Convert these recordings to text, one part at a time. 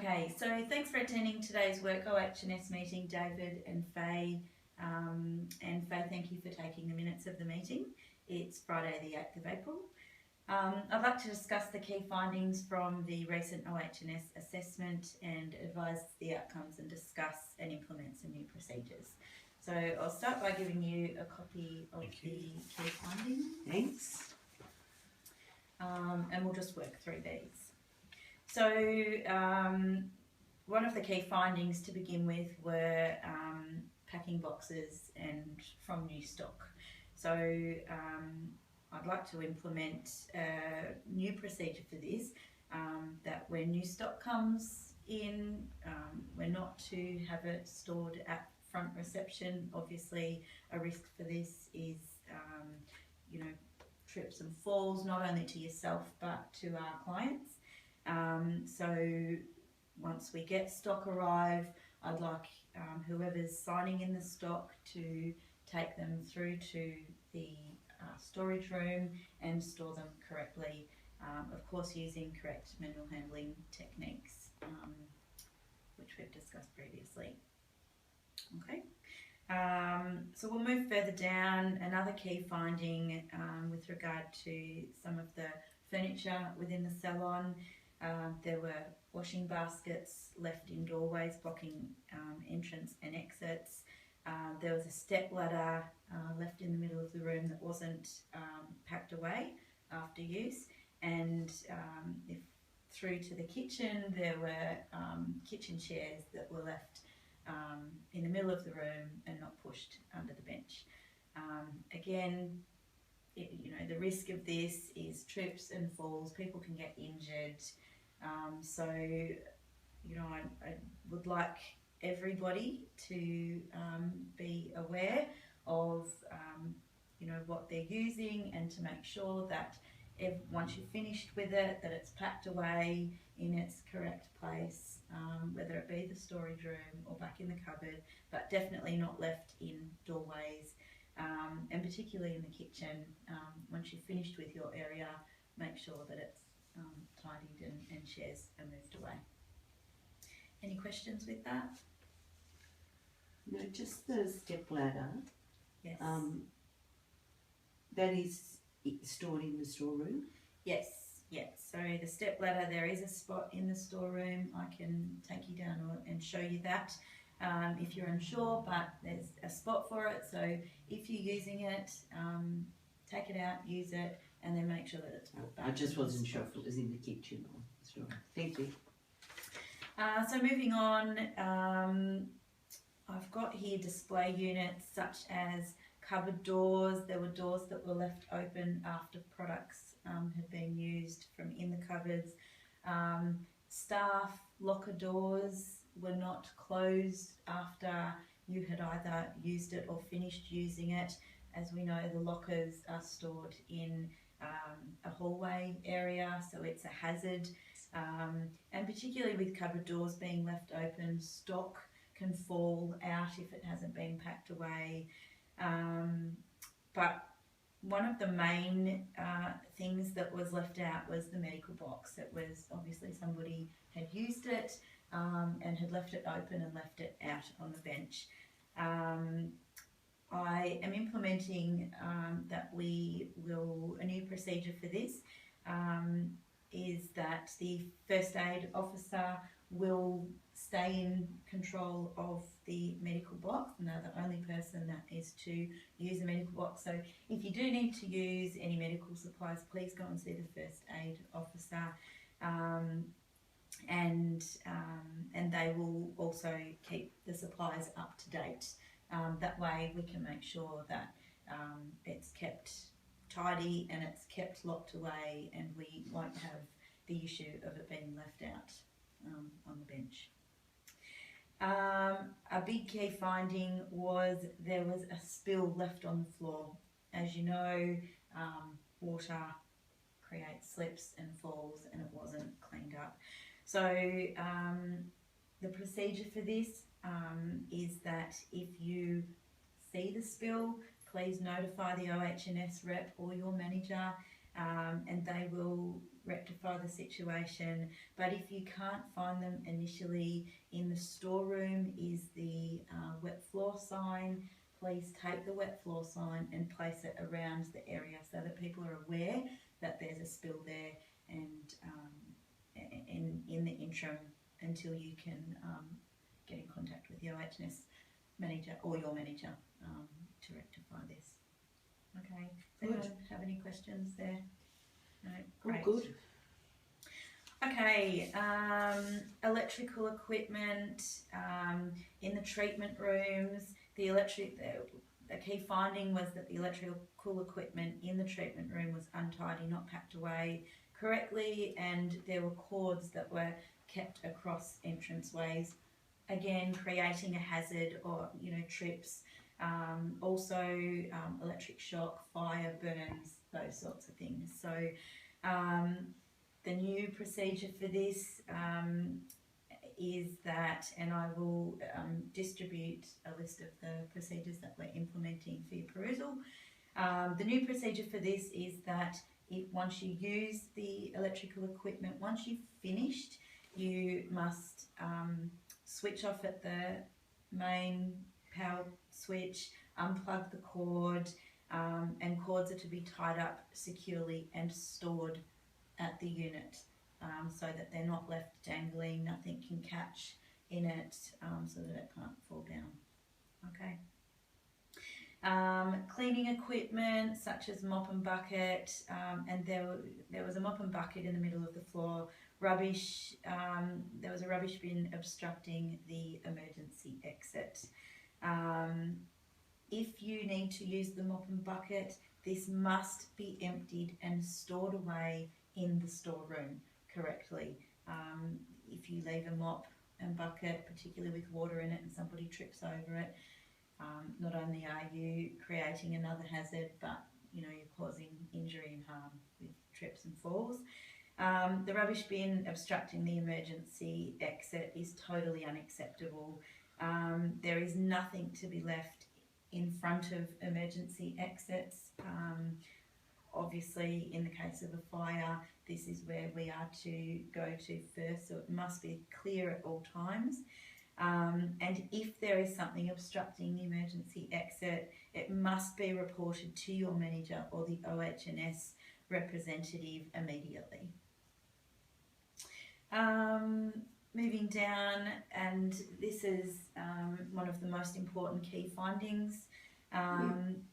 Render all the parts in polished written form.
Okay, so thanks for attending today's Work OH&S meeting, David and Faye. And Faye, thank you for taking the minutes of the meeting. It's Friday the 8th of April. I'd like to discuss the key findings from the recent OH&S assessment and advise the outcomes and discuss and implement some new procedures. So I'll start by giving you a copy of the key findings. Thanks. And we'll just work through these. So one of the key findings to begin with were packing boxes and from new stock. So I'd like to implement a new procedure for this, that when new stock comes in, we're not to have it stored at front reception. Obviously a risk for this is trips and falls, not only to yourself but to our clients. So once we get stock arrive, I'd like whoever's signing in the stock to take them through to the storage room and store them correctly, of course using correct manual handling techniques, which we've discussed previously. Okay. So we'll move further down. Another key finding with regard to some of the furniture within the salon, there were washing baskets left in doorways blocking entrance and exits. There was a step ladder left in the middle of the room that wasn't packed away after use, and through to the kitchen there were kitchen chairs that were left in the middle of the room and not pushed under the bench. Again, the risk of this is trips and falls. People can get injured. So I would like everybody to be aware of what they're using, and to make sure that once you've finished with it, that it's packed away in its correct place, whether it be the storage room or back in the cupboard, but definitely not left in doorways, and particularly in the kitchen. Once you've finished with your area, make sure that it's tidied and chairs are moved away. Any questions with that? No, just the step ladder. Yes. That is stored in the storeroom? Yes. So the step ladder, there is a spot in the storeroom. I can take you down and show you that if you're unsure, but there's a spot for it. So if you're using it, take it out, use it, and then make sure that it's put back. I just wasn't sure if it was in the kitchen or the storeroom. Thank you. So moving on, I've got here display units such as cupboard doors. There were doors that were left open after products had been used from in the cupboards. Staff locker doors were not closed after you had either used it or finished using it. As we know, the lockers are stored in a hallway area, so it's a hazard. And particularly with cupboard doors being left open, stock can fall out if it hasn't been packed away. But one of the main things that was left out was the medical box. It was obviously somebody had used it and had left it open and left it out on the bench. I am implementing a new procedure for this, is that the first aid officer will stay in control of the medical box, and they're the only person that is to use a medical box. So if you do need to use any medical supplies, please go and see the first aid officer, and they will also keep the supplies up to date. That way we can make sure that it's kept tidy and it's kept locked away, and we won't have the issue of it being left out on the bench. A big key finding was there was a spill left on the floor. As you know, water creates slips and falls, and it wasn't cleaned up. So the procedure for this is that if you see the spill, please notify the OH&S rep or your manager, and they will rectify the situation. But if you can't find them initially, in the storeroom is the wet floor sign. Please take the wet floor sign and place it around the area so that people are aware that there's a spill there, and in the interim until you can get in contact with the OHS manager or your manager to rectify this. Okay, does anyone have any questions there? No, great. Oh, good. Okay, electrical equipment in the treatment rooms. The key finding was that the electrical equipment in the treatment room was untidy, not packed away correctly, and there were cords that were kept across entranceways, again creating a hazard or trips. Also electric shock, fire, burns, those sorts of things. So the new procedure for this is that, and I will distribute a list of the procedures that we're implementing for your perusal. The new procedure for this is that once you use the electrical equipment, once you've finished, you must switch off at the main power switch, unplug the cord, and cords are to be tied up securely and stored at the unit so that they're not left dangling, nothing can catch in it so that it can't fall down. Okay. Cleaning equipment such as mop and bucket, and there was a mop and bucket in the middle of the floor. Rubbish, there was a rubbish bin obstructing the emergency exit. If you need to use the mop and bucket, this must be emptied and stored away in the storeroom correctly. If you leave a mop and bucket, particularly with water in it, and somebody trips over it, not only are you creating another hazard, but you're causing injury and harm with trips and falls. The rubbish bin obstructing the emergency exit is totally unacceptable. There is nothing to be left in front of emergency exits. Obviously, in the case of a fire, this is where we are to go to first, so it must be clear at all times. And if there is something obstructing the emergency exit, it must be reported to your manager or the OHS representative immediately. Moving down, and this is one of the most important key findings.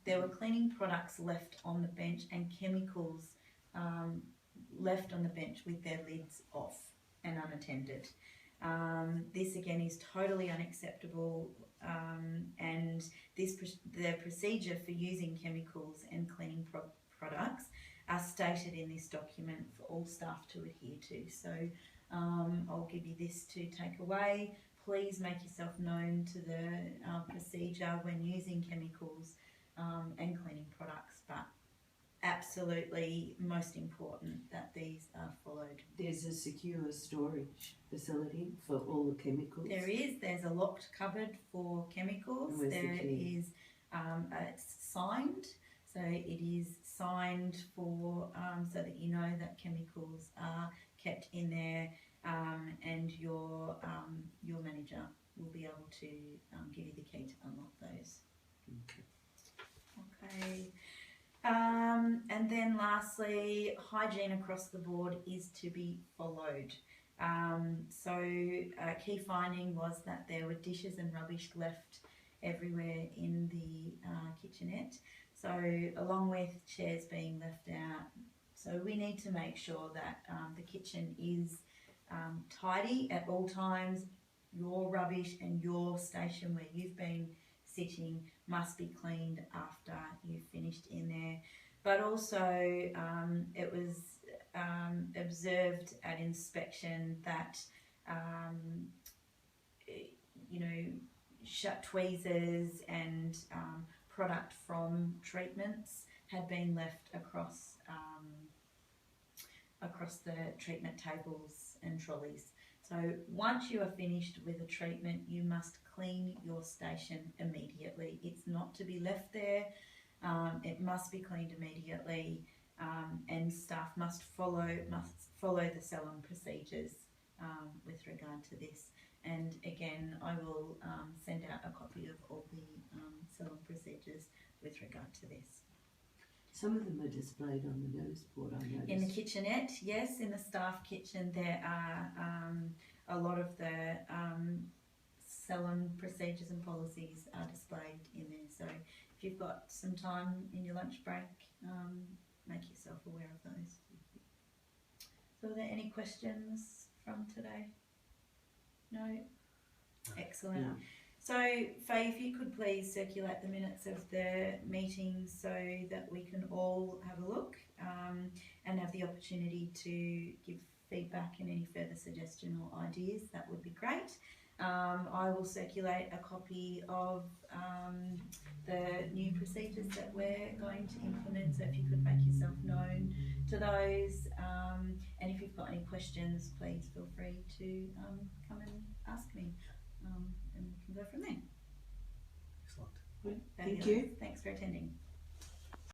There were cleaning products left on the bench and chemicals left on the bench with their lids off and unattended. This again is totally unacceptable, and the procedure for using chemicals and cleaning products are stated in this document for all staff to adhere to. So I'll give you this to take away. Please make yourself known to the procedure when using chemicals and cleaning products, but absolutely most important that these are followed. There's a secure storage facility for all the chemicals. There's a locked cupboard for chemicals. Where's there the key? is it's signed, so it is signed for so that you know that chemicals are kept in there, and your manager will be able to give you the key to unlock those. Okay. And then lastly, hygiene across the board is to be followed. So a key finding was that there were dishes and rubbish left everywhere in the kitchenette. So along with chairs being left out. So we need to make sure that the kitchen is tidy at all times. Your rubbish and your station where you've been sitting must be cleaned after you've finished in there. But also it was observed at inspection that shut tweezers and product from treatments had been left across the treatment tables and trolleys. So once you are finished with a treatment, you must clean your station immediately. It's not to be left there. It must be cleaned immediately. and staff must follow the salon procedures with regard to this. And again, I will send out a copy of all the salon procedures with regard to this. Some of them are displayed on the notice board, I noticed. In the kitchenette, yes, in the staff kitchen there are a lot of the salon procedures and policies are displayed in there. So if you've got some time in your lunch break, make yourself aware of those. So are there any questions from today? No? Excellent. No. So, Faye, if you could please circulate the minutes of the meeting so that we can all have a look and have the opportunity to give feedback and any further suggestion or ideas, that would be great. I will circulate a copy of the new procedures that we're going to implement, so if you could make yourself known to those, and if you've got any questions, please feel free to come and ask me, and we can go from there. Excellent. Good. Fabulous. Thank you. Thanks for attending.